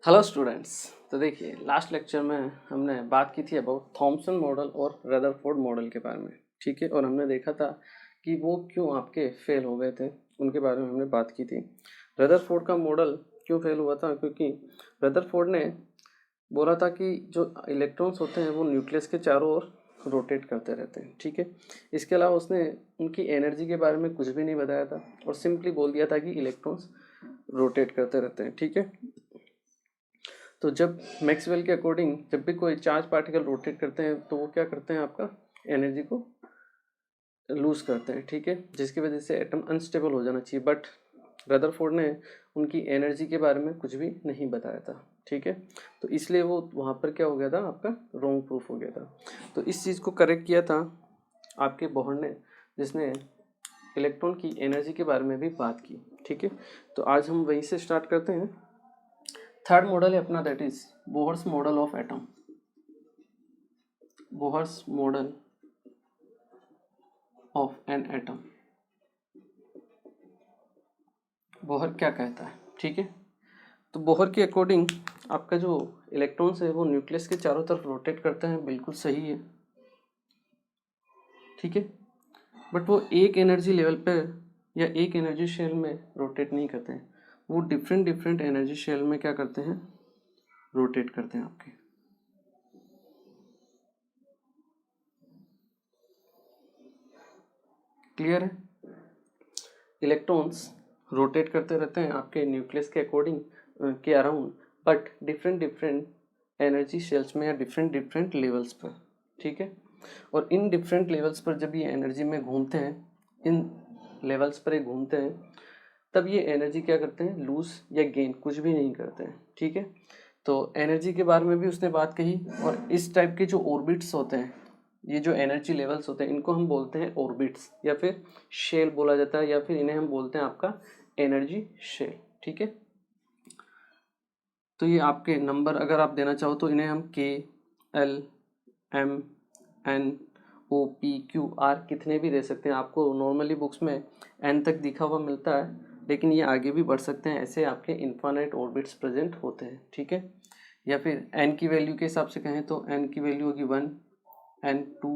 Hello students. तो देखिए last lecture में हमने बात की थी अबाउट थॉमसन मॉडल और रदरफोर्ड मॉडल के बारे में। ठीक है, और हमने देखा था कि वो क्यों आपके फेल हो गए थे, उनके बारे में हमने बात की थी। रदरफोर्ड का मॉडल क्यों फेल हुआ था, क्योंकि रदरफोर्ड ने बोला था कि जो इलेक्ट्रॉन्स होते हैं वो न्यूक्लियस के चारों ओर रोटेट करते रहते हैं। ठीक है, इसके अलावा उसने उनकी एनर्जी के बारे में कुछ भी नहीं बताया था और सिंपली बोल दिया था कि इलेक्ट्रॉन्स रोटेट करते रहते हैं। ठीक है, तो जब मैक्सवेल के अकॉर्डिंग जब भी कोई चार्ज पार्टिकल रोटेट करते हैं तो वो क्या करते हैं, आपका एनर्जी को लूज करते हैं। ठीक है, जिसकी वजह से एटम अनस्टेबल हो जाना चाहिए, बट रदरफोर्ड ने उनकी एनर्जी के बारे में कुछ भी नहीं बताया था। ठीक है, तो इसलिए वो वहाँ पर क्या हो गया था, आपका रॉन्ग प्रूफ हो गया था। तो इस चीज़ को करेक्ट किया था आपके बोहर ने, जिसने इलेक्ट्रॉन की एनर्जी के बारे में भी बात की। ठीक है, तो आज हम वहीं से स्टार्ट करते हैं। थर्ड मॉडल है अपना, that is Bohr's model of atom. Bohr's model of an atom. Bohr क्या कहता है, ठीक है। तो बोहर के अकॉर्डिंग आपका जो इलेक्ट्रॉन्स है वो न्यूक्लियस के चारों तरफ रोटेट करते हैं, बिल्कुल सही है। ठीक है, बट वो एक एनर्जी लेवल पे या एक एनर्जी शेल में रोटेट नहीं करते हैं, वो डिफरेंट डिफरेंट एनर्जी शेल में क्या करते हैं, रोटेट करते हैं आपके। क्लियर है, इलेक्ट्रॉन्स रोटेट करते रहते हैं आपके न्यूक्लियस के अकॉर्डिंग के around, but different different energy shells में या डिफरेंट डिफरेंट लेवल्स पर। ठीक है, और इन डिफरेंट लेवल्स पर जब ये एनर्जी में घूमते हैं, इन लेवल्स पर ये घूमते हैं, तब ये एनर्जी क्या करते हैं, लूज या गेन कुछ भी नहीं करते हैं। ठीक है, तो एनर्जी के बारे में भी उसने बात कही, और इस टाइप के जो ऑर्बिट्स होते हैं, ये जो एनर्जी लेवल्स होते हैं, इनको हम बोलते हैं ऑर्बिट्स, या फिर शेल बोला जाता है, या फिर इन्हें हम बोलते हैं आपका एनर्जी शेल। ठीक है, तो ये आपके नंबर अगर आप देना चाहो तो इन्हें हम K, L, M, N, O, P, Q, R कितने भी दे सकते हैं। आपको नॉर्मली बुक्स में एन तक दिखा हुआ मिलता है, लेकिन ये आगे भी बढ़ सकते हैं, ऐसे आपके इन्फानाइट ऑर्बिट्स प्रेजेंट होते हैं। ठीक है, या फिर एन की वैल्यू के हिसाब से कहें तो एन की वैल्यू होगी 1, एन 2,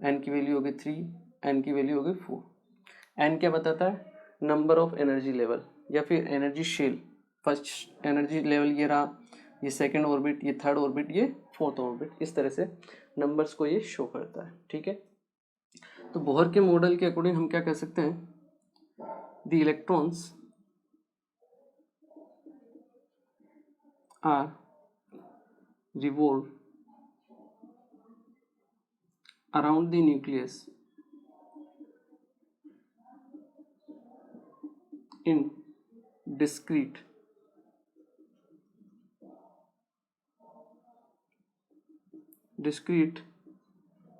एन की वैल्यू होगी 3, एन की वैल्यू होगी 4। एन क्या बताता है, नंबर ऑफ एनर्जी लेवल या फिर energy shell. First energy level ये रहा, ये सेकंड ऑर्बिट, ये थर्ड ऑर्बिट, ये फोर्थ ऑर्बिट, इस तरह से नंबर्स को ये शो करता है। ठीक है, तो बोहर के मॉडल के अकॉर्डिंग हम क्या कह सकते हैं, the electrons are revolve around the nucleus in discrete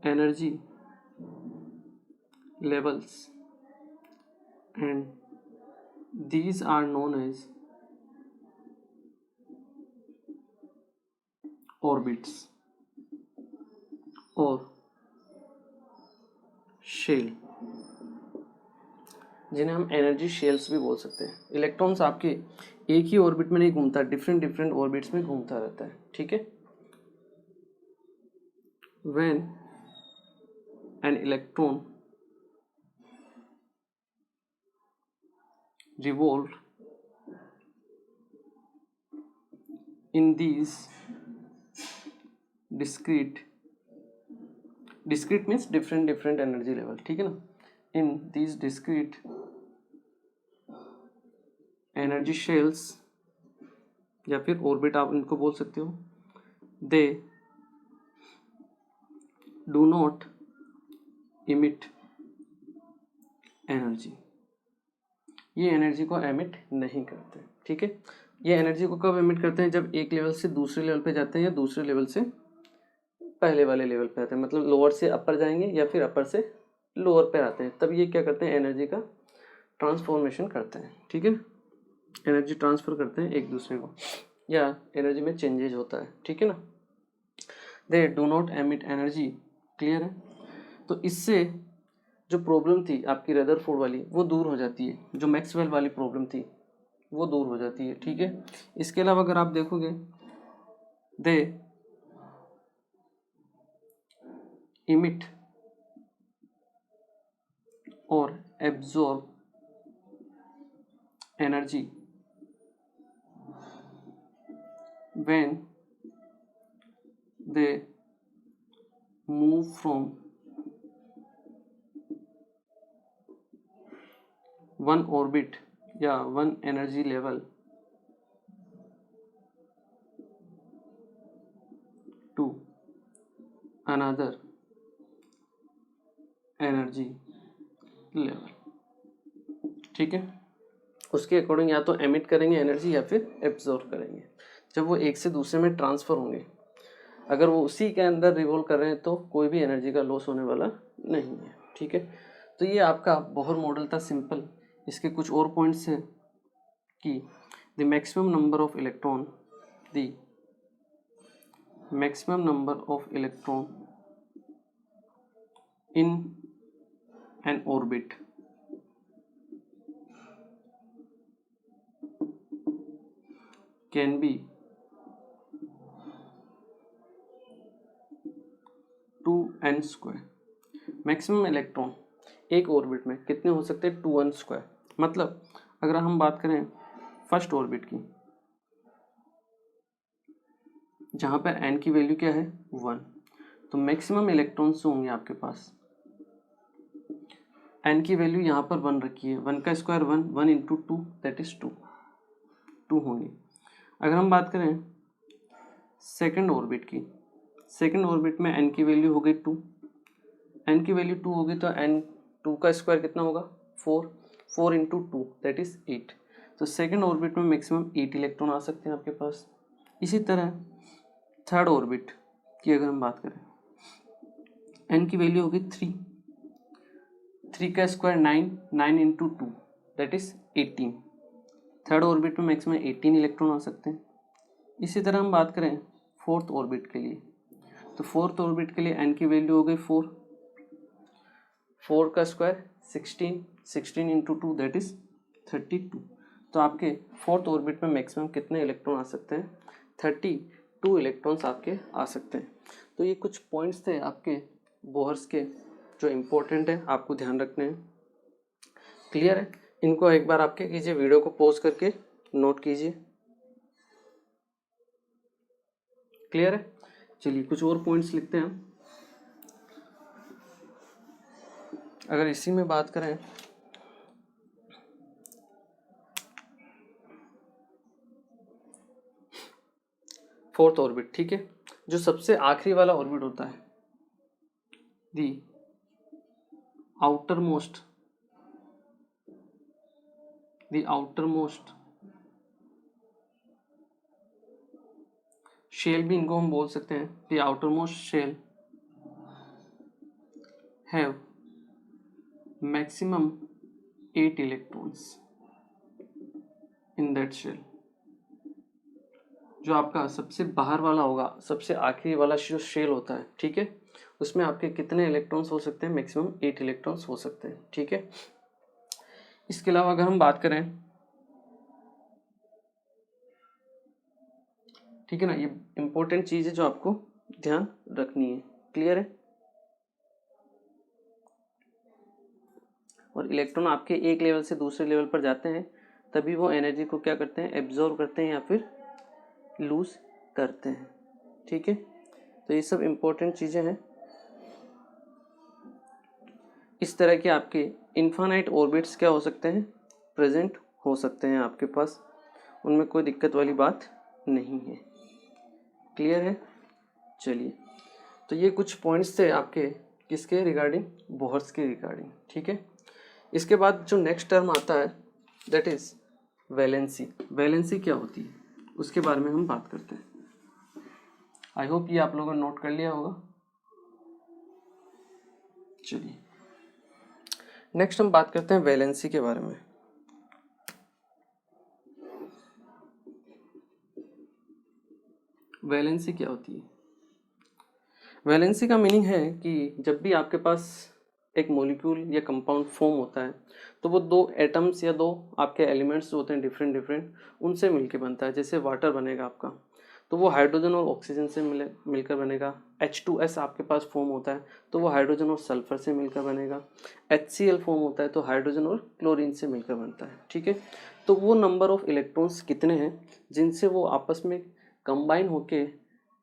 energy levels, and these are known as orbits or shell, जिन्हें हम एनर्जी शेल्स भी बोल सकते हैं। इलेक्ट्रॉन्स आपके एक ही ऑर्बिट में नहीं घूमता, डिफरेंट डिफरेंट ऑर्बिट्स में घूमता रहता है। ठीक है, when an electron revolved in these discrete means different different energy level, ठीक है ना, in these discrete energy shells या फिर ऑर्बिट आप इनको बोल सकते हो, they do not emit energy, ये एनर्जी को एमिट नहीं करते। ठीक है, ये एनर्जी को कब एमिट करते हैं, जब एक लेवल से दूसरे लेवल पे जाते हैं या दूसरे लेवल से पहले वाले लेवल पे आते हैं, मतलब लोअर से अपर जाएंगे या फिर अपर से लोअर पे आते हैं, तब ये क्या करते हैं, एनर्जी का ट्रांसफॉर्मेशन करते हैं। ठीक है, एनर्जी ट्रांसफर करते हैं एक दूसरे को, या एनर्जी में चेंजेज होता है। ठीक है ना, they do not emit energy. Clear है, तो इससे जो प्रॉब्लम थी आपकी रदरफोर्ड वाली वो दूर हो जाती है, जो मैक्सवेल वाली प्रॉब्लम थी वो दूर हो जाती है, ठीक है। इसके अलावा अगर आप देखोगे, दे इमिट और absorb energy when they move from one orbit या one energy level to another energy level, ठीक है। उसके अकॉर्डिंग या तो एमिट करेंगे एनर्जी या फिर एब्जॉर्ब करेंगे। जब वो एक से दूसरे में ट्रांसफ़र होंगे, अगर वो उसी के अंदर रिवॉल्व कर रहे हैं तो कोई भी एनर्जी का लॉस होने वाला नहीं है, ठीक है। तो ये आपका बोहर मॉडल था, सिंपल। इसके कुछ और पॉइंट्स हैं कि the maximum number of electron in an orbit can be 2n²। Maximum electron एक ऑर्बिट में कितने हो सकते हैं? 2n²। मतलब अगर हम बात करें फर्स्ट ऑर्बिट की, जहाँ पे n की वैल्यू क्या है? 1, तो मैक्सिमम इलेक्ट्रॉन्स होंगे आपके पास, n की वैल्यू यहाँ पर 1 रखी है, 1 का स्क्वायर 1, 1 इंटू 2 दैट इज 2 होंगे। अगर हम बात करें सेकंड ऑर्बिट की, सेकंड ऑर्बिट में n की वैल्यू हो गई 2, n की वैल्यू 2 होगी तो n 2 का स्क्वायर कितना होगा? 4, 4 इंटू 2 दैट इज 8। तो सेकंड ऑर्बिट में मैक्सिमम 8 इलेक्ट्रॉन आ सकते हैं आपके पास। इसी तरह थर्ड ऑर्बिट की अगर हम बात करें, n की वैल्यू होगी 3, 3 का square 9, 9 into 2 that is 18। Third orbit में मैक्सिमम 18 इलेक्ट्रॉन आ सकते हैं। इसी तरह हम बात करें फोर्थ ऑर्बिट के लिए, तो फोर्थ ऑर्बिट के लिए n की वैल्यू हो गई 4, 4 का स्क्वायर 16, 16 इंटू 2 दैट इज 32। तो आपके फोर्थ ऑर्बिट में मैक्सिमम कितने इलेक्ट्रॉन आ सकते हैं? 32 इलेक्ट्रॉन्स आपके आ सकते हैं। तो ये कुछ पॉइंट्स थे आपके बोहर्स के जो इम्पोर्टेंट है, आपको ध्यान रखने हैं। क्लियर है? इनको एक बार आपके कीजिए, वीडियो को पॉज करके नोट कीजिए। क्लियर है? चलिए कुछ और पॉइंट्स लिखते हैं हम। अगर इसी में बात करें, फोर्थ ऑर्बिट, ठीक है, जो सबसे आखिरी वाला ऑर्बिट होता है, दी आउटरमोस्ट शेल भी इनको हम बोल सकते हैं। The outermost shell have maximum 8 electrons in that shell. जो आपका सबसे बाहर वाला होगा, सबसे आखिरी वाला जो शेल होता है, ठीक है, उसमें आपके कितने इलेक्ट्रॉन्स हो सकते हैं? मैक्सिमम 8 इलेक्ट्रॉन्स हो सकते हैं, ठीक है। इसके अलावा अगर हम बात करें, ठीक है ना, ये इंपॉर्टेंट चीज़ है जो आपको ध्यान रखनी है। क्लियर है? और इलेक्ट्रॉन आपके एक लेवल से दूसरे लेवल पर जाते हैं, तभी वो एनर्जी को क्या करते हैं? एब्जॉर्ब करते हैं या फिर लूज करते हैं, ठीक है। तो ये सब इम्पोर्टेंट चीज़ें हैं। इस तरह के आपके इन्फानाइट ऑर्बिट्स क्या हो सकते हैं? प्रेजेंट हो सकते हैं आपके पास, उनमें कोई दिक्कत वाली बात नहीं है। क्लियर है? चलिए, तो ये कुछ पॉइंट्स थे आपके किसके रिगार्डिंग? बोहर्स के रिगार्डिंग, ठीक है। इसके बाद जो नेक्स्ट टर्म आता है दैट इज वैलेंसी। वैलेंसी क्या होती है उसके बारे में हम बात करते हैं। आई होप ये आप लोगों ने नोट कर लिया होगा। चलिए नेक्स्ट हम बात करते हैं वैलेंसी के बारे में। वैलेंसी क्या होती है? वैलेंसी का मीनिंग है कि जब भी आपके पास एक मॉलिक्यूल या कंपाउंड फॉर्म होता है तो वो दो एटम्स या दो आपके एलिमेंट्स जो होते हैं डिफरेंट डिफरेंट उनसे मिलके बनता है। जैसे वाटर बनेगा आपका तो वो हाइड्रोजन और ऑक्सीजन से मिलकर बनेगा। H2S आपके पास फॉर्म होता है तो वो हाइड्रोजन और सल्फर से मिलकर बनेगा। HCl फॉर्म होता है तो हाइड्रोजन और क्लोरीन से मिलकर बनता है। ठीक है, तो वो नंबर ऑफ इलेक्ट्रॉन्स कितने हैं जिनसे वो आपस में कंबाइन होके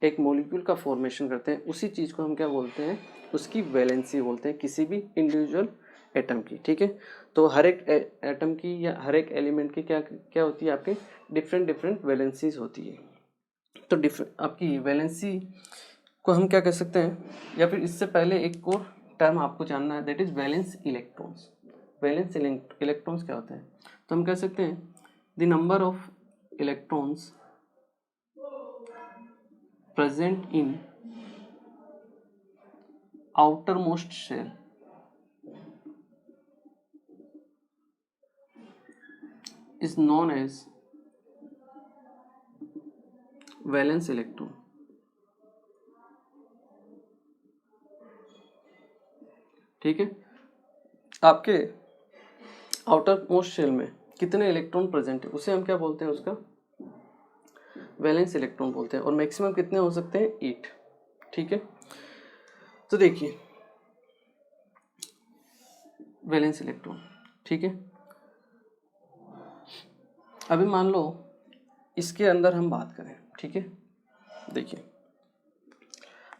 एक मॉलिक्यूल का फॉर्मेशन करते हैं, उसी चीज़ को हम क्या बोलते हैं, उसकी वैलेंसी बोलते हैं किसी भी इंडिविजुअल एटम की। ठीक है, तो हर एक एटम की या हर एक एलिमेंट की क्या क्या होती है, आपके डिफरेंट डिफरेंट वैलेंसीज होती है। तो आपकी वैलेंसी को हम क्या कह सकते हैं, या फिर इससे पहले एक और टर्म आपको जानना है, that is valence electrons. Valence electrons क्या होते हैं, तो हम कह सकते हैं the number of electrons present in outermost shell is known as valence electron। ठीक है, आपके आउटर मोस्ट शेल में कितने इलेक्ट्रॉन प्रेजेंट है उसे हम क्या बोलते हैं, उसका वैलेंस इलेक्ट्रॉन बोलते हैं। और मैक्सिमम कितने हो सकते हैं, 8। ठीक है, तो देखिए वैलेंस इलेक्ट्रॉन। ठीक है, अभी मान लो इसके अंदर हम बात करें। ठीक है, देखिए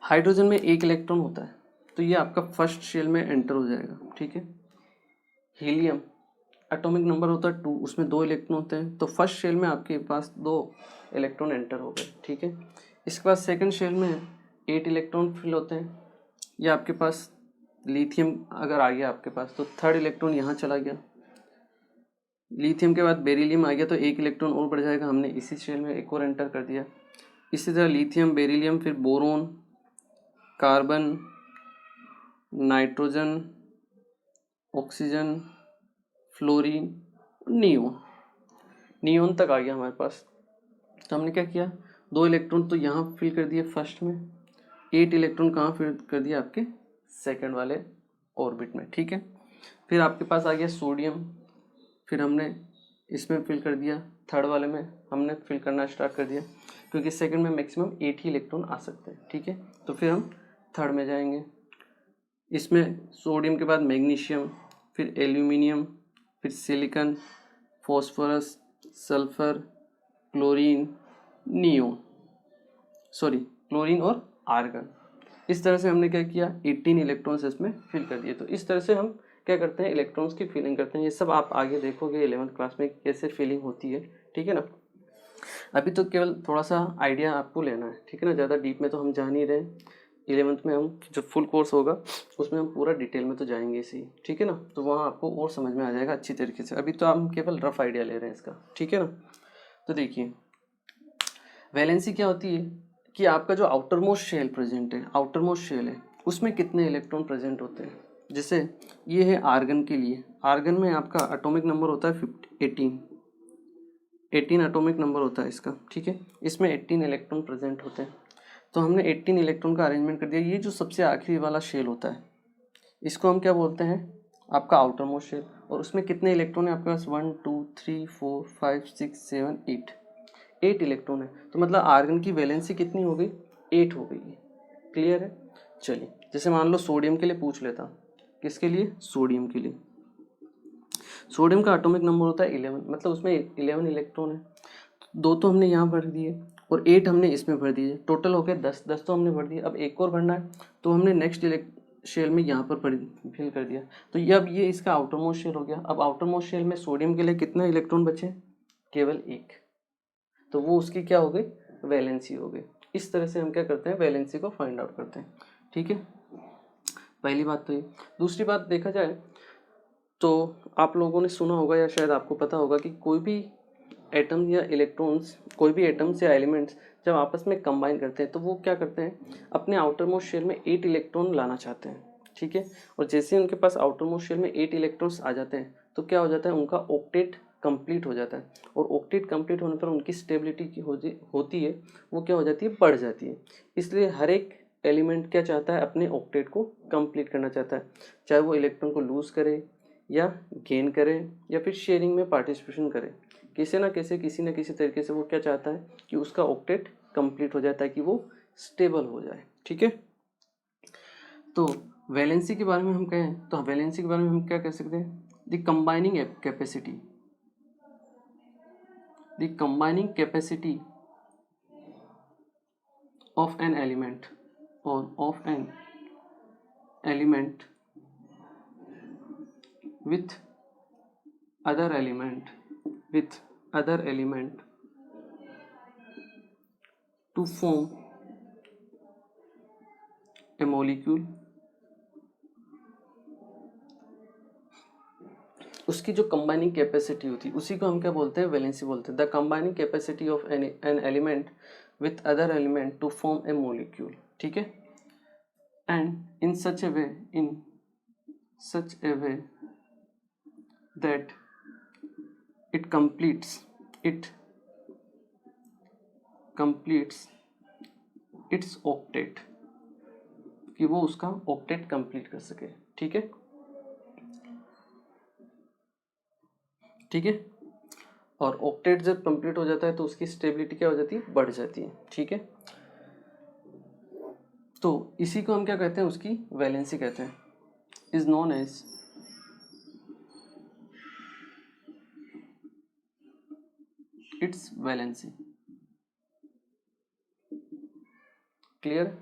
हाइड्रोजन में एक इलेक्ट्रॉन होता है तो ये आपका फर्स्ट शेल में एंटर हो जाएगा। ठीक है, हीलियम एटॉमिक नंबर होता है 2, उसमें 2 इलेक्ट्रॉन होते हैं तो फर्स्ट शेल में आपके पास 2 इलेक्ट्रॉन एंटर हो गए। ठीक है, इसके बाद सेकंड शेल में 8 इलेक्ट्रॉन फिल होते हैं। या आपके पास लिथियम अगर आ गया आपके पास तो थर्ड इलेक्ट्रॉन यहाँ चला गया। लिथियम के बाद बेरिलियम आ गया तो 1 इलेक्ट्रॉन और बढ़ जाएगा, हमने इसी शेल में एक और एंटर कर दिया। इसी तरह लिथियम, बेरिलियम, फिर boron, carbon, nitrogen, oxygen, fluorine, neon तक आ गया हमारे पास। तो हमने क्या किया, 2 इलेक्ट्रॉन तो यहाँ फिल कर दिए फर्स्ट में, 8 इलेक्ट्रॉन कहाँ फिल कर दिया, आपके सेकंड वाले ऑर्बिट में। ठीक है, फिर आपके पास आ गया सोडियम, फिर हमने इसमें फिल कर दिया, थर्ड वाले में हमने फिल करना स्टार्ट कर दिया क्योंकि सेकंड में मैक्सिमम 8 ही इलेक्ट्रॉन आ सकते हैं। ठीक है, तो फिर हम थर्ड में जाएंगे। इसमें सोडियम के बाद मैग्नीशियम, फिर एल्यूमिनियम, फिर silicon, phosphorus, sulphur, chlorine, chlorine और आर्गन। इस तरह से हमने क्या किया, 18 इलेक्ट्रॉन्स इसमें फिल कर दिए। तो इस तरह से हम क्या करते हैं, इलेक्ट्रॉन्स की फिलिंग करते हैं। ये सब आप आगे देखोगे 11th क्लास में कैसे फिलिंग होती है। ठीक है ना, अभी तो केवल थोड़ा सा आइडिया आपको लेना है। ठीक है ना, ज़्यादा डीप में तो हम जा नहीं रहे। 11th में हम जो फुल कोर्स होगा उसमें हम पूरा डिटेल में तो जाएंगे इसी। ठीक है ना, तो वहाँ आपको और समझ में आ जाएगा अच्छी तरीके से। अभी तो हम केवल रफ आइडिया ले रहे हैं इसका। ठीक है ना, तो देखिए वैलेंसी क्या होती है कि आपका जो आउटर मोस्ट शेल प्रेजेंट है, आउटर मोस्ट शेल है उसमें कितने इलेक्ट्रॉन प्रेजेंट होते हैं। जैसे ये है आर्गन के लिए, आर्गन में आपका एटॉमिक नंबर होता है 18 एटॉमिक नंबर होता है इसका। ठीक है, इसमें 18 इलेक्ट्रॉन प्रेजेंट होते हैं। तो हमने 18 इलेक्ट्रॉन का अरेंजमेंट कर दिया। ये जो सबसे आखिरी वाला शेल होता है इसको हम क्या बोलते हैं, आपका आउटर मोस्ट शेल। और उसमें कितने इलेक्ट्रॉन है आपके पास, 1 2 3 4 5 6 7 8 इलेक्ट्रॉन है। तो मतलब आर्गन की वैलेंसी कितनी हो गई, 8 हो गई। क्लियर है, चलिए जैसे मान लो सोडियम के लिए पूछ लेता, किसके लिए, सोडियम के लिए। सोडियम का एटॉमिक नंबर होता है 11, मतलब उसमें 11 इलेक्ट्रॉन है। 2 तो हमने यहाँ भर दिए और 8 हमने इसमें भर दिए, टोटल हो गए 10 तो हमने भर दिए। अब एक और भरना है तो हमने नेक्स्ट शेल में यहाँ पर फिल कर दिया। तो ये अब ये इसका आउटर मोस्ट शेल हो गया। अब आउटर मोस्ट शेल में सोडियम के लिए कितना इलेक्ट्रॉन बचे, केवल 1, तो वो उसकी क्या हो गई, वैलेंसी हो गई। इस तरह से हम क्या करते हैं, वैलेंसी को फाइंड आउट करते हैं। ठीक है, पहली बात तो ये। दूसरी बात देखा जाए तो आप लोगों ने सुना होगा या शायद आपको पता होगा कि कोई भी एटम या इलेक्ट्रॉन्स, कोई भी एटम्स या एलिमेंट्स जब आपस में कंबाइन करते हैं तो वो क्या करते हैं, अपने आउटर मोस्ट शेल में 8 इलेक्ट्रॉन लाना चाहते हैं। ठीक है, और जैसे उनके पास आउटर मोस्ट शेल में 8 इलेक्ट्रॉन्स आ जाते हैं तो क्या हो जाता है, उनका ऑक्टेट कंप्लीट हो जाता है। और ऑक्टेट कंप्लीट होने पर उनकी स्टेबिलिटी की होती है वो क्या हो जाती है, बढ़ जाती है। इसलिए हर एक एलिमेंट क्या चाहता है, अपने ऑक्टेट को कंप्लीट करना चाहता है, चाहे वो इलेक्ट्रॉन को लूज करे या गेन करे या फिर शेयरिंग में पार्टिसिपेशन करे, किसी ना किसी तरीके से वो क्या चाहता है कि उसका ऑक्टेट कंप्लीट हो जाए ताकि वो स्टेबल हो जाए। ठीक है, तो वैलेंसी के बारे में हम कहें तो वैलेंसी के बारे में हम क्या कह सकते हैं, the combining capacity of an element with other element to form a molecule। उसकी जो कंबाइनिंग कैपेसिटी होती है उसी को हम क्या बोलते हैं, वैलेंसी बोलते हैं। The combining capacity of an element with other element to form a molecule. ठीक है, and in such a way that it completes its octet, कि वो उसका ऑक्टेट कंप्लीट कर सके। ठीक है, ठीक है, और ऑक्टेट जब कंप्लीट हो जाता है तो उसकी स्टेबिलिटी क्या हो जाती है, बढ़ जाती है। ठीक है, तो इसी को हम क्या कहते हैं, उसकी वैलेंसी कहते हैं, is known as its valency. Clear,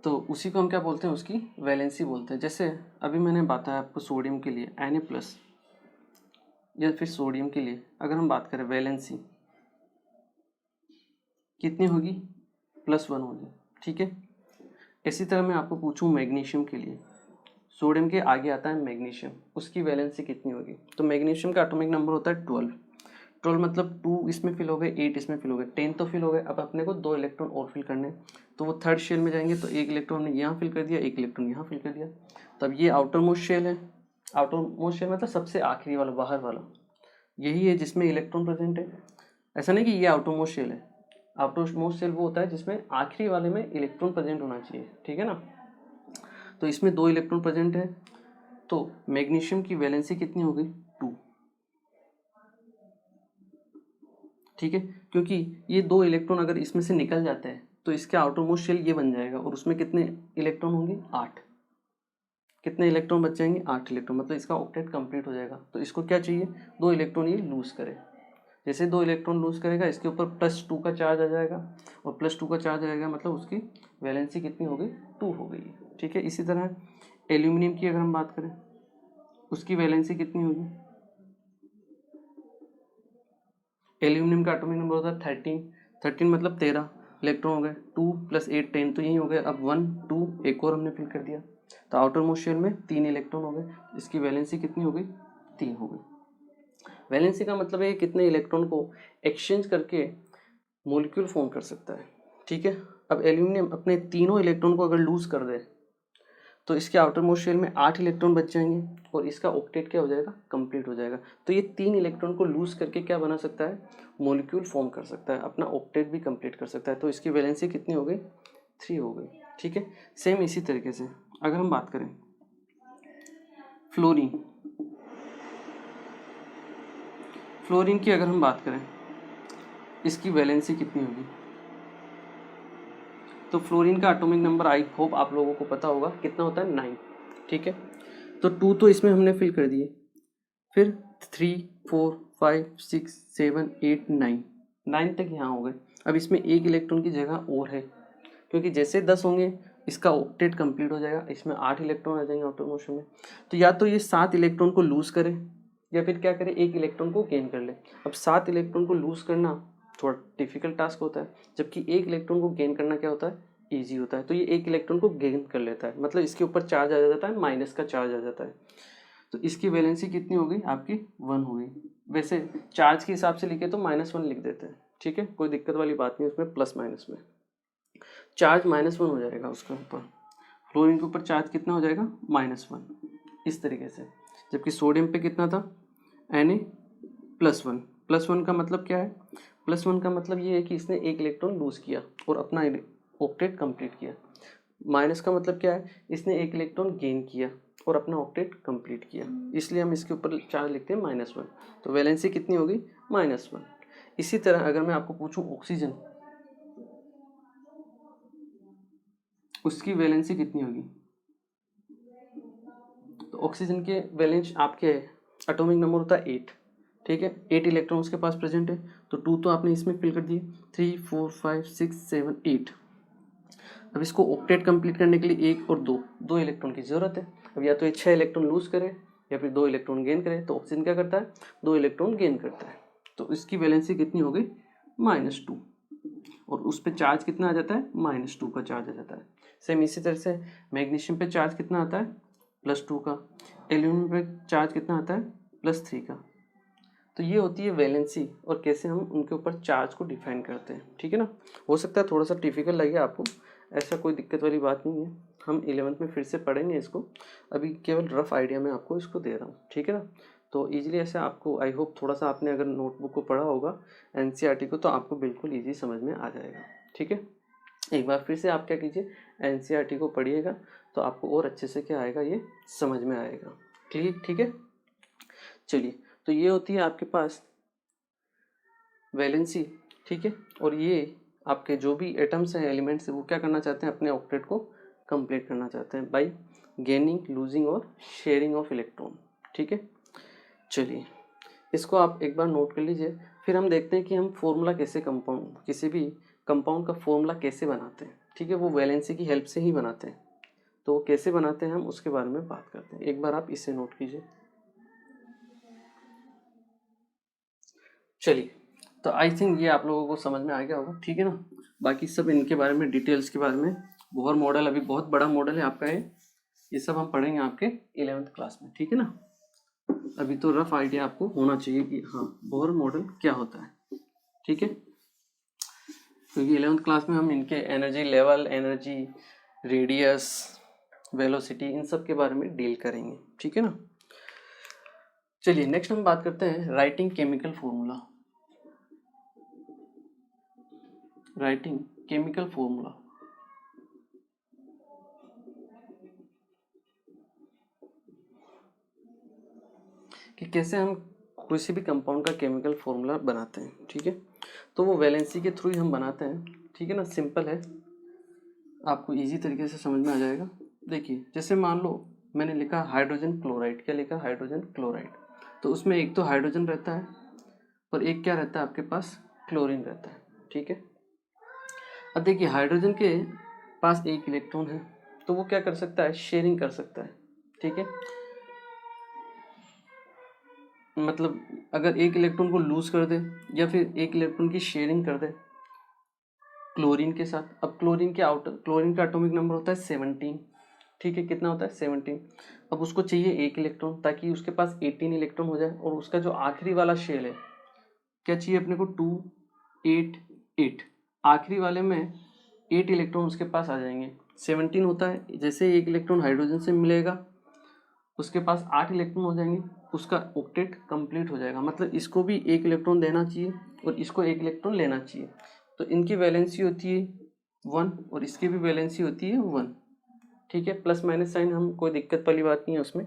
तो उसी को हम क्या बोलते हैं, उसकी वैलेंसी बोलते हैं। जैसे अभी मैंने बताया आपको सोडियम के लिए Na+ या फिर सोडियम के लिए अगर हम बात करें वैलेंसी कितनी होगी, +1 होगी। ठीक है, इसी तरह मैं आपको पूछूं मैग्नीशियम के लिए, सोडियम के आगे आता है मैग्नीशियम, उसकी वैलेंसी कितनी होगी, तो मैग्नीशियम का एटॉमिक नंबर होता है 12 मतलब 2 इसमें फिल हो गए, 8 इसमें फिल हो गए, 10 तो फिल हो गए। अब अपने को 2 इलेक्ट्रॉन और फिल करने, तो वो थर्ड शेल में जाएंगे, तो एक इलेक्ट्रॉन ने यहाँ फिल कर दिया, एक इलेक्ट्रॉन यहाँ फिल कर दिया। तब ये आउटर मोस्ट शेल है, आउटर मोस्ट शेल मतलब सबसे आखिरी वाला, बाहर वाला, यही है जिसमें इलेक्ट्रॉन प्रेजेंट है। ऐसा नहीं कि ये आउटर मोस्ट शेल है, आउटर मोस्ट शेल वो होता है जिसमें आखिरी वाले में इलेक्ट्रॉन प्रेजेंट होना चाहिए। ठीक है ना, तो इसमें 2 इलेक्ट्रॉन प्रेजेंट है, तो मैग्नीशियम की वैलेंसी कितनी होगी, 2। ठीक है, क्योंकि ये 2 इलेक्ट्रॉन अगर इसमें से निकल जाते हैं तो इसके आउटर मोस्ट शेल ये बन जाएगा और उसमें कितने इलेक्ट्रॉन होंगे, 8। कितने इलेक्ट्रॉन बच जाएंगे, 8 इलेक्ट्रॉन, मतलब इसका ऑक्टेट कंप्लीट हो जाएगा। तो इसको क्या चाहिए, 2 इलेक्ट्रॉन ये लूज करे। जैसे 2 इलेक्ट्रॉन लूज करेगा इसके ऊपर +2 का चार्ज आ जाएगा, और +2 का चार्ज आएगा मतलब उसकी वैलेंसी कितनी हो गई, 2 हो गई। ठीक है, इसी तरह एल्यूमिनियम की अगर हम बात करें उसकी वैलेंसी कितनी होगी, एल्यूमिनियम का एटॉमिक नंबर होता है 13 मतलब 13 इलेक्ट्रॉन हो गए, 2 + 8 10, तो यही हो गए। अब 1 2 एक और हमने फिल कर दिया, तो आउटर मोस्ट शेल में 3 इलेक्ट्रॉन हो गए, इसकी वैलेंसी कितनी हो गई, 3 हो गई। वैलेंसी का मतलब है कितने इलेक्ट्रॉन को एक्सचेंज करके मॉलिक्यूल फॉर्म कर सकता है। ठीक है, अब एल्यूमिनियम अपने तीनों इलेक्ट्रॉन को अगर लूज कर दे तो इसके आउटर मोस्ट शेल में 8 इलेक्ट्रॉन बच जाएंगे और इसका ऑक्टेट क्या हो जाएगा, कंप्लीट हो जाएगा। तो ये 3 इलेक्ट्रॉन को लूज करके क्या बना सकता है, मॉलिक्यूल फॉर्म कर सकता है, अपना ऑक्टेट भी कंप्लीट कर सकता है। तो इसकी वैलेंसी कितनी हो गई, 3 हो गई। ठीक है, सेम इसी तरीके से अगर हम बात करें फ्लोरीन की अगर हम बात करें इसकी वैलेंसी कितनी होगी, तो फ्लोरीन का एटॉमिक नंबर आई होप आप लोगों को पता होगा कितना होता है, 9। ठीक है, तो 2 तो इसमें हमने फिल कर दिए, फिर 3 4 5 6 7 8 9 तक यहाँ हो गए। अब इसमें एक इलेक्ट्रॉन की जगह और है, क्योंकि जैसे 10 होंगे इसका ऑक्टेट कंप्लीट हो जाएगा, इसमें 8 इलेक्ट्रॉन आ जाएंगे आउटर मोस्ट में। तो या तो ये 7 इलेक्ट्रॉन को लूज करे या फिर क्या करे, एक इलेक्ट्रॉन को गेन कर ले। अब 7 इलेक्ट्रॉन को लूज करना थोड़ा डिफिकल्ट टास्क होता है, जबकि एक इलेक्ट्रॉन को गेन करना क्या होता है, ईजी होता है। तो ये एक इलेक्ट्रॉन को गेन कर लेता है, मतलब इसके ऊपर चार्ज आ जाता है, माइनस का चार्ज आ जाता है। तो इसकी वैलेंसी कितनी हो गई आपकी, 1 हो गई। वैसे चार्ज के हिसाब से लिखे तो -1 लिख देते हैं। ठीक है, कोई दिक्कत वाली बात नहीं उसमें, प्लस माइनस में चार्ज -1 हो जाएगा उसके ऊपर। फ्लोरीन के ऊपर चार्ज कितना हो जाएगा, -1, इस तरीके से। जबकि सोडियम पे कितना था, Na+1। +1 का मतलब क्या है, +1 का मतलब ये है कि इसने एक इलेक्ट्रॉन लूज किया और अपना ऑक्टेट कंप्लीट किया। माइनस का मतलब क्या है, इसने एक इलेक्ट्रॉन गेन किया और अपना ऑक्टेट कंप्लीट किया, इसलिए हम इसके ऊपर चार्ज लिखते हैं -1। तो वैलेंसी कितनी होगी, -1। इसी तरह अगर मैं आपको पूछूं ऑक्सीजन, उसकी वैलेंसी कितनी होगी, तो ऑक्सीजन के वैलेंस आपके एटॉमिक नंबर होता है 8, ठीक है। 8 इलेक्ट्रॉन उसके पास प्रेजेंट है, तो 2 तो आपने इसमें फिल कर दिए, 3 4 5 6 7 8। अब इसको ऑक्टेट कंप्लीट करने के लिए 1 और 2 इलेक्ट्रॉन की जरूरत है। अब या तो ये 6 इलेक्ट्रॉन लूज करे या फिर 2 इलेक्ट्रॉन गेन करे, तो ऑक्सीजन क्या करता है, 2 इलेक्ट्रॉन गेन करता है, तो इसकी वैलेंसी कितनी हो गई, -2, और उस पर चार्ज कितना आ जाता है, -2 का चार्ज आ जाता है। सेम इसी तरह से मैग्नीशियम पे चार्ज कितना आता है, +2 का, एल्यूमिनियम पे चार्ज कितना आता है, +3 का। तो ये होती है वैलेंसी और कैसे हम उनके ऊपर चार्ज को डिफाइन करते हैं, ठीक है ना। हो सकता है थोड़ा सा डिफिकल्ट लगे आपको, ऐसा कोई दिक्कत वाली बात नहीं है, हम 11th में फिर से पढ़ेंगे इसको, अभी केवल रफ आइडिया में आपको इसको दे रहा हूँ, ठीक है ना। तो ईजिली ऐसे आपको, आई होप थोड़ा सा आपने अगर नोटबुक को पढ़ा होगा एनसीईआरटी को, तो आपको बिल्कुल ईजी समझ में आ जाएगा, ठीक है। एक बार फिर से आप क्या कीजिए, एनसीईआरटी को पढ़िएगा, तो आपको और अच्छे से क्या आएगा, ये समझ में आएगा, ठीक है। चलिए, तो ये होती है आपके पास वैलेंसी, ठीक है। और ये आपके जो भी एटम्स हैं, एलिमेंट्स हैं, वो क्या करना चाहते हैं, अपने ऑक्टेट को कंप्लीट करना चाहते हैं बाय गेनिंग, लूजिंग और शेयरिंग ऑफ इलेक्ट्रॉन, ठीक है। चलिए, इसको आप एक बार नोट कर लीजिए, फिर हम देखते हैं कि हम फॉर्मूला कैसे कंपाउंड, किसी भी कंपाउंड का फॉर्मूला कैसे बनाते हैं, ठीक है। वो वैलेंसी की हेल्प से ही बनाते हैं, तो वो कैसे बनाते हैं हम उसके बारे में बात करते हैं। एक बार आप इसे नोट कीजिए। चलिए, तो आई थिंक ये आप लोगों को समझ में आ गया होगा, ठीक है ना। बाकी सब इनके बारे में, डिटेल्स के बारे में, बोहर मॉडल अभी बहुत बड़ा मॉडल है आपका ये सब हम पढ़ेंगे आपके 11th क्लास में, ठीक है ना। अभी तो रफ आइडिया आपको होना चाहिए कि हाँ बोहर मॉडल क्या होता है, ठीक है, क्योंकि 11th क्लास में हम इनके energy level, energy radius, velocity, इन सब के बारे में डील करेंगे, ठीक है ना। चलिए, नेक्स्ट हम बात करते हैं writing chemical formula. Writing chemical formula, कि कैसे हम किसी भी कंपाउंड का केमिकल फॉर्मूला बनाते हैं, ठीक है। तो वो वैलेंसी के थ्रू ही हम बनाते हैं, ठीक है ना। सिंपल है, आपको इजी तरीके से समझ में आ जाएगा। देखिए, जैसे मान लो मैंने लिखा हाइड्रोजन क्लोराइड, क्या लिखा, हाइड्रोजन क्लोराइड, तो उसमें एक तो हाइड्रोजन रहता है और एक क्या रहता है आपके पास, क्लोरीन रहता है, ठीक है। अब देखिए, हाइड्रोजन के पास एक इलेक्ट्रॉन है, तो वो क्या कर सकता है, शेयरिंग कर सकता है, ठीक है। मतलब अगर एक इलेक्ट्रॉन को लूज कर दे या फिर एक इलेक्ट्रॉन की शेयरिंग कर दे क्लोरीन के साथ। अब क्लोरीन के क्लोरीन का एटॉमिक नंबर होता है 17, ठीक है, कितना होता है, 17। अब उसको चाहिए एक इलेक्ट्रॉन, ताकि उसके पास 18 इलेक्ट्रॉन हो जाए, और उसका जो आखिरी वाला शेल है, क्या चाहिए अपने को, 2 8 8, आखिरी वाले में 8 इलेक्ट्रॉन उसके पास आ जाएंगे। 17 होता है, जैसे एक इलेक्ट्रॉन हाइड्रोजन से मिलेगा उसके पास 8 इलेक्ट्रॉन हो जाएंगे, उसका ऑक्टेट कंप्लीट हो जाएगा। मतलब इसको भी एक इलेक्ट्रॉन देना चाहिए और इसको एक इलेक्ट्रॉन लेना चाहिए, तो इनकी वैलेंसी होती है 1 और इसकी भी वैलेंसी होती है 1, ठीक है। प्लस माइनस साइन हम, कोई दिक्कत वाली बात नहीं है उसमें,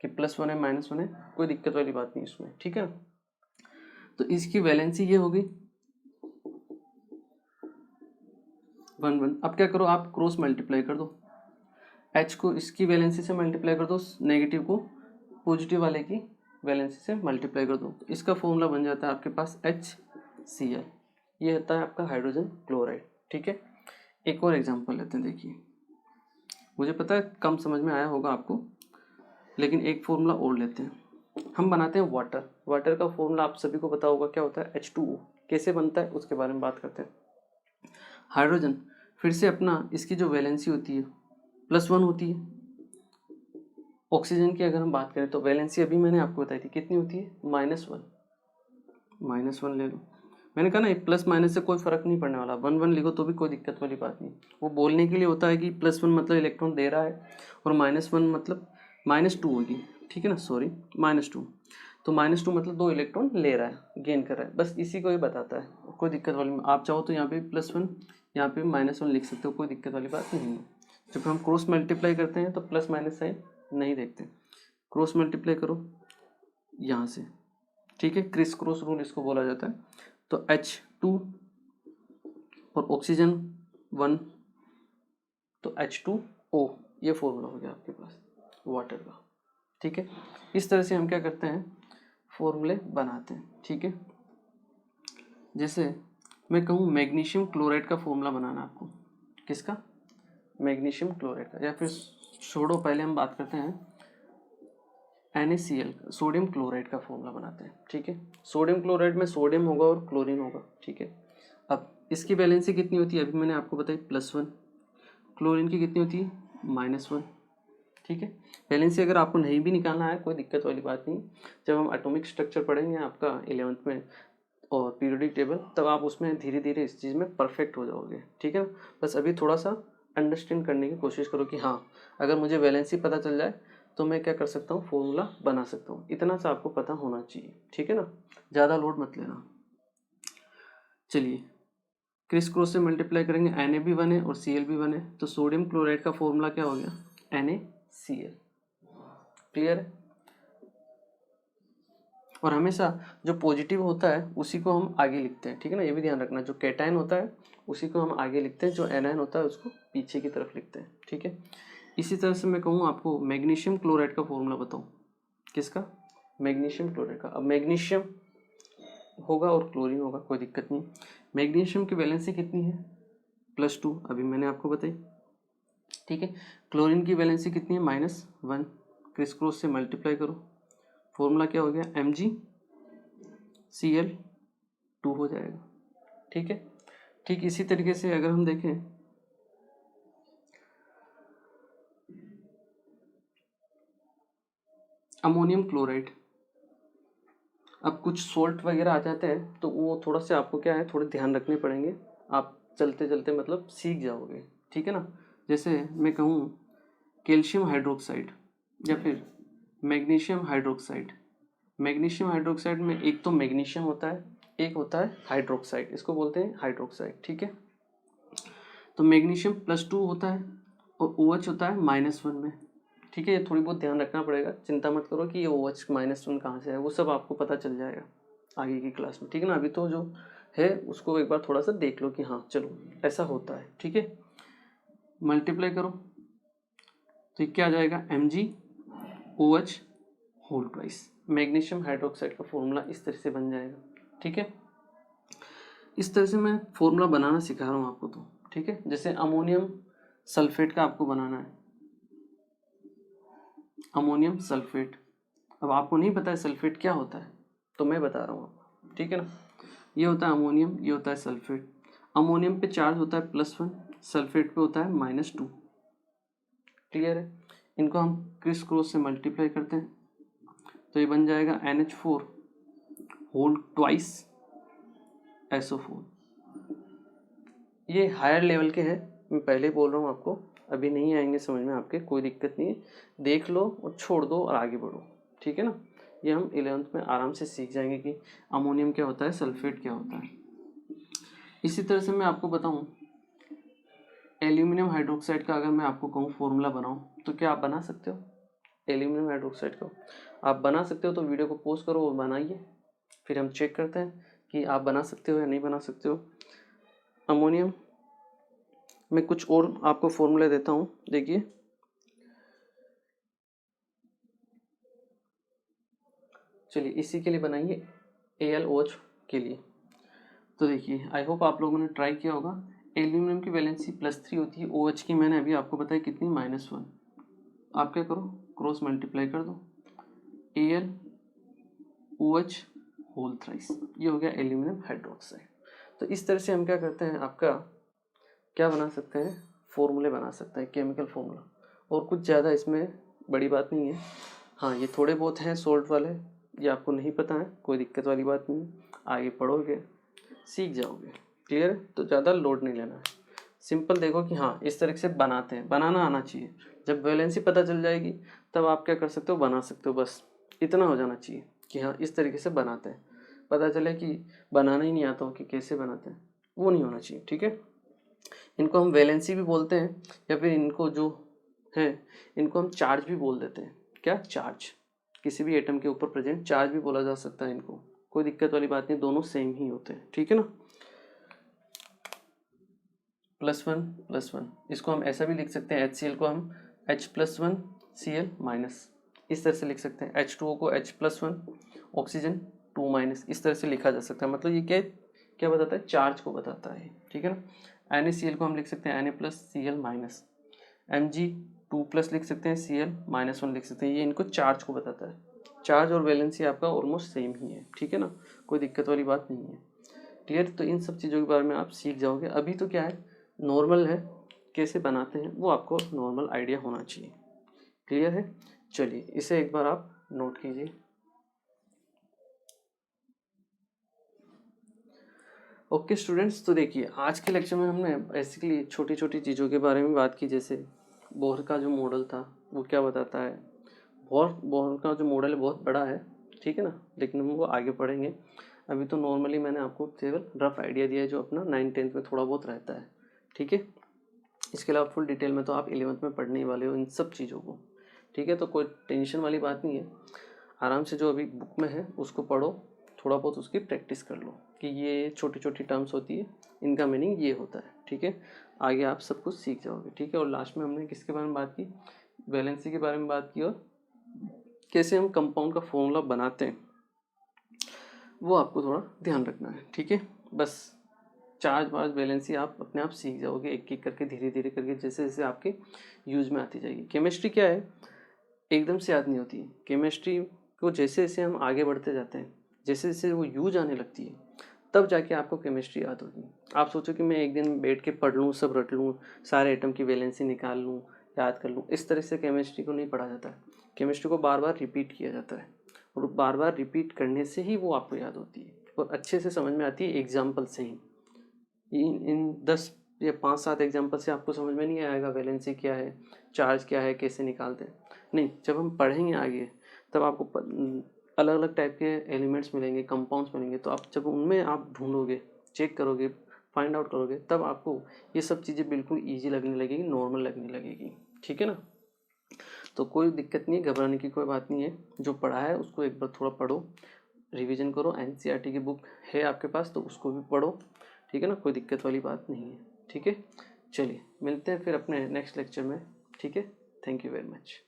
कि +1 है -1 है, कोई दिक्कत वाली बात नहीं इसमें, ठीक है। तो इसकी वैलेंसी ये होगी 1 1। अब क्या करो, आप क्रॉस मल्टीप्लाई कर दो, H को इसकी वैलेंसी से मल्टीप्लाई कर दो, नेगेटिव को पॉजिटिव वाले की वैलेंसी से मल्टीप्लाई कर दो, तो इसका फॉर्मूला बन जाता है आपके पास HCl। ये होता है आपका हाइड्रोजन क्लोराइड, ठीक है। एक और एग्जांपल लेते हैं। देखिए, मुझे पता है कम समझ में आया होगा आपको, लेकिन एक फॉर्मूला और लेते हैं। हम बनाते हैं वाटर। वाटर का फॉर्मूला आप सभी को पता होगा, क्या होता है, H2O। कैसे बनता है उसके बारे में बात करते हैं। हाइड्रोजन, फिर से अपना इसकी जो वैलेंसी होती है +1 होती है। ऑक्सीजन की अगर हम बात करें तो वैलेंसी अभी मैंने आपको बताई थी कितनी होती है, -1। -1 ले लो, मैंने कहा ना प्लस माइनस से कोई फर्क नहीं पड़ने वाला, 1 1 लिखो तो भी कोई दिक्कत वाली बात नहीं। वो बोलने के लिए होता है कि +1 मतलब इलेक्ट्रॉन दे रहा है और -1 मतलब -2 होगी, ठीक है ना, सॉरी -2। तो -2 मतलब 2 इलेक्ट्रॉन ले रहा है, गेन कर रहा है, बस इसी को ही बताता है, कोई दिक्कत वाली। आप चाहो तो यहाँ पे +1 यहाँ पे -1 लिख सकते हो, कोई दिक्कत वाली बात नहीं है। जब हम क्रॉस मल्टीप्लाई करते हैं तो प्लस माइनस साइन नहीं देखते। क्रॉस मल्टीप्लाई करो यहाँ से, ठीक है, क्रिस क्रॉस रूल इसको बोला जाता है। तो H2 और ऑक्सीजन 1 तो H2O, ये फॉर्मूला हो गया आपके पास वाटर का, ठीक है। इस तरह से हम क्या करते हैं, फॉर्मूले बनाते हैं, ठीक है। जैसे मैं कहूँ मैग्नीशियम क्लोराइड का फॉर्मूला बनाना आपको, किसका, मैग्नीशियम क्लोराइड का, या फिर छोड़ो पहले हम बात करते हैं NaCl सोडियम क्लोराइड का फॉर्मूला बनाते हैं, ठीक है। सोडियम क्लोराइड में सोडियम होगा और क्लोरीन होगा, ठीक है। अब इसकी वैलेंसी कितनी होती है, अभी मैंने आपको बताई +1, क्लोरीन की कितनी होती है -1, ठीक है। वैलेंसी अगर आपको नहीं भी निकालना है कोई दिक्कत वाली बात नहीं, जब हम एटॉमिक स्ट्रक्चर पढ़ेंगे आपका 11th में और पीरियोडिक टेबल, तब आप उसमें धीरे धीरे इस चीज़ में परफेक्ट हो जाओगे, ठीक है। बस अभी थोड़ा सा अंडरस्टैंड करने की कोशिश करो कि हाँ, अगर मुझे वैलेंसी पता चल जाए तो मैं क्या कर सकता हूँ, फॉर्मूला बना सकता हूँ, इतना सा आपको पता होना चाहिए, ठीक है ना, ज़्यादा लोड मत लेना। चलिए क्रिस क्रॉस से मल्टीप्लाई करेंगे, Na भी 1 है और Cl भी 1 है, तो सोडियम क्लोराइड का फॉर्मूला क्या हो गया, NaCl, क्लियर है। और हमेशा जो पॉजिटिव होता है उसी को हम आगे लिखते हैं, ठीक है ना, ये भी ध्यान रखना, जो कैटायन होता है उसी को हम आगे लिखते हैं, जो एनायन होता है उसको पीछे की तरफ लिखते हैं, ठीक है। इसी तरह से मैं कहूँ आपको मैग्नीशियम क्लोराइड का फॉर्मूला बताऊँ, किसका, मैग्नीशियम क्लोराइड का। अब मैग्नीशियम होगा और क्लोरीन होगा, कोई दिक्कत नहीं। मैग्नीशियम की वैलेंसी कितनी है, +2, अभी मैंने आपको बताई, ठीक है। क्लोरीन की वैलेंसी कितनी है, -1, क्रिस क्रॉस से मल्टीप्लाई करो, फॉर्मूला क्या हो गया, MgCl2 हो जाएगा, ठीक है। ठीक इसी तरीके से अगर हम देखें अमोनियम क्लोराइड, अब कुछ सोल्ट वगैरह आ जाते हैं तो वो थोड़ा सा आपको क्या है, थोड़े ध्यान रखने पड़ेंगे, आप चलते चलते मतलब सीख जाओगे, ठीक है ना। जैसे मैं कहूँ कैल्शियम हाइड्रोक्साइड या फिर मैग्नीशियम हाइड्रोक्साइड, मैग्नीशियम हाइड्रोक्साइड में एक तो मैग्नीशियम होता है, एक होता है हाइड्रोक्साइड, इसको बोलते हैं हाइड्रोक्साइड, ठीक है। तो मैग्नीशियम +2 होता है और OH होता है -1 में, ठीक है। ये थोड़ी बहुत ध्यान रखना पड़ेगा, चिंता मत करो कि ये OH -1 कहाँ से है, वो सब आपको पता चल जाएगा आगे की क्लास में, ठीक है ना। अभी तो जो है उसको एक बार थोड़ा सा देख लो कि हाँ चलो ऐसा होता है, ठीक है। मल्टीप्लाई करो तो क्या आ जाएगा, MgOH whole twice, magnesium hydroxide का फॉर्मूला इस तरह से बन जाएगा, ठीक है। इस तरह से मैं फॉर्मूला बनाना सिखा रहा हूँ आपको, तो ठीक है। जैसे अमोनियम सल्फेट का आपको बनाना है, अमोनियम सल्फेट, अब आपको नहीं पता है सल्फेट क्या होता है तो मैं बता रहा हूँ आपको, ठीक है ना। ये होता है अमोनियम, ये होता है सल्फेट। अमोनियम पे चार्ज होता है +1, सल्फेट पे होता है -2, क्लियर है। इनको हम क्रिस क्रॉस से मल्टीप्लाई करते हैं तो ये बन जाएगा NH4 होल ट्वाइस SO4। ये हायर लेवल के हैं, मैं पहले बोल रहा हूँ आपको, अभी नहीं आएंगे समझ में आपके, कोई दिक्कत नहीं है, देख लो और छोड़ दो और आगे बढ़ो, ठीक है ना। ये हम 11th में आराम से सीख जाएंगे कि अमोनियम क्या होता है, सल्फेट क्या होता है। इसी तरह से मैं आपको बताऊँ एल्यूमिनियम हाइड्रोक्साइड का, अगर मैं आपको कहूँ फॉर्मूला बनाऊँ तो क्या आप बना सकते हो, एल्यूमिनियम हाइड्रोक्साइड को आप बना सकते हो, तो वीडियो को पॉज करो और बनाइए, फिर हम चेक करते हैं कि आप बना सकते हो या नहीं बना सकते हो। अमोनियम में कुछ और आपको फॉर्मूले देता हूँ, देखिए चलिए इसी के लिए बनाइए AlOH के लिए। तो देखिए आई होप आप लोगों ने ट्राई किया होगा। एल्यूमिनियम की वैलेंसी +3 होती है, OH की मैंने अभी आपको बताया कितनी, -1। आप क्या करो, क्रॉस मल्टीप्लाई कर दो, AlOH होल थ्राइस, ये हो गया एल्यूमिनियम हाइड्रोक्साइड। तो इस तरह से हम क्या करते हैं, आपका क्या बना सकते हैं, फॉर्मूले बना सकते हैं, केमिकल फॉर्मूला, और कुछ ज़्यादा इसमें बड़ी बात नहीं है। हाँ ये थोड़े बहुत हैं सोल्ट वाले, ये आपको नहीं पता है, कोई दिक्कत वाली बात नहीं, आगे पढ़ोगे सीख जाओगे, क्लियर है। तो ज़्यादा लोड नहीं लेना है, सिंपल देखो कि हाँ इस तरह से बनाते हैं, बनाना आना चाहिए। जब वैलेंसी पता चल जाएगी तब आप क्या कर सकते हो, बना सकते हो, बस इतना हो जाना चाहिए कि हाँ इस तरीके से बनाते हैं। पता चले कि बनाना ही नहीं आता हो कि कैसे बनाते हैं, वो नहीं होना चाहिए, ठीक है। इनको हम वैलेंसी भी बोलते हैं, या फिर इनको जो है इनको हम चार्ज भी बोल देते हैं। क्या? चार्ज। किसी भी एटम के ऊपर प्रेजेंट चार्ज भी बोला जा सकता है इनको, कोई दिक्कत वाली बात नहीं, दोनों सेम ही होते हैं, ठीक है ना। +1 इसको हम ऐसा भी लिख सकते हैं, HCl को हम H+1 Cl-, इस तरह से लिख सकते हैं। H2O को H+1 ऑक्सीजन 2-, इस तरह से लिखा जा सकता है। मतलब ये क्या क्या बताता है? चार्ज को बताता है, ठीक है ना। NaCl को हम लिख सकते हैं Na+Cl-, Mg2+ लिख सकते हैं, Cl-1 लिख सकते हैं। ये इनको चार्ज को बताता है। चार्ज और वैलेंसी आपका ऑलमोस्ट सेम ही है, ठीक है ना, कोई दिक्कत वाली बात नहीं है। क्लियर? तो इन सब चीज़ों के बारे में आप सीख जाओगे। अभी तो क्या है, नॉर्मल है, कैसे बनाते हैं वो आपको नॉर्मल आइडिया होना चाहिए। क्लियर है? चलिए इसे एक बार आप नोट कीजिए। ओके स्टूडेंट्स, तो देखिए आज के लेक्चर में हमने बेसिकली छोटी छोटी चीज़ों के बारे में बात की, जैसे बोहर का जो मॉडल था वो क्या बताता है। बोहर का जो मॉडल है बहुत बड़ा है, ठीक है ना, लेकिन हम वो आगे पढ़ेंगे। अभी तो नॉर्मली मैंने आपको केवल रफ आइडिया दिया है जो अपना 9th-10th में थोड़ा बहुत रहता है, ठीक है। इसके अलावा फुल डिटेल में तो आप 11th में पढ़ने वाले हो इन सब चीज़ों को, ठीक है। तो कोई टेंशन वाली बात नहीं है, आराम से जो अभी बुक में है उसको पढ़ो, थोड़ा बहुत उसकी प्रैक्टिस कर लो कि ये छोटी छोटी टर्म्स होती है, इनका मीनिंग ये होता है, ठीक है। आगे आप सब कुछ सीख जाओगे, ठीक है। और लास्ट में हमने किसके बारे में बात की? वैलेंसी के बारे में बात की, और कैसे हम कंपाउंड का फॉर्मूला बनाते हैं वो आपको थोड़ा ध्यान रखना है, ठीक है। बस चार्ज वार्ज वैलेंसी आप अपने आप सीख जाओगे, एक एक करके धीरे धीरे करके, जैसे जैसे आपके यूज में आती जाएगी। केमिस्ट्री क्या है, एकदम से याद नहीं होती है। केमिस्ट्री को जैसे जैसे हम आगे बढ़ते जाते हैं, जैसे जैसे वो यूज आने लगती है, तब जाके आपको केमिस्ट्री याद होगी। आप सोचो कि मैं एक दिन बैठ के पढ़ लूँ, सब रट लूँ, सारे एटम की वैलेंसी निकाल लूँ, याद कर लूँ, इस तरह से केमिस्ट्री को नहीं पढ़ा जाता है। केमिस्ट्री को बार बार रिपीट किया जाता है, और बार बार रिपीट करने से ही वो आपको याद होती है, और अच्छे से समझ में आती है एग्जाम्पल से ही। इन 10 या 5-7 एग्जाम्पल से आपको समझ में नहीं आएगा वैलेंसी क्या है, चार्ज क्या है, कैसे निकालते हैं। नहीं, जब हम पढ़ेंगे आगे तब आपको अलग अलग टाइप के एलिमेंट्स मिलेंगे, कंपाउंड्स मिलेंगे, तो आप जब उनमें आप ढूंढोगे, चेक करोगे, फाइंड आउट करोगे, तब आपको ये सब चीज़ें बिल्कुल ईजी लगने लगेगी, नॉर्मल लगने लगेगी, ठीक है ना। तो कोई दिक्कत नहीं है, घबराने की कोई बात नहीं है। जो पढ़ा है उसको एक बार थोड़ा पढ़ो, रिवीजन करो। NCERT की बुक है आपके पास तो उसको भी पढ़ो, ठीक है ना, कोई दिक्कत वाली बात नहीं है, ठीक है। चलिए मिलते हैं फिर अपने नेक्स्ट लेक्चर में, ठीक है। Thank you very much.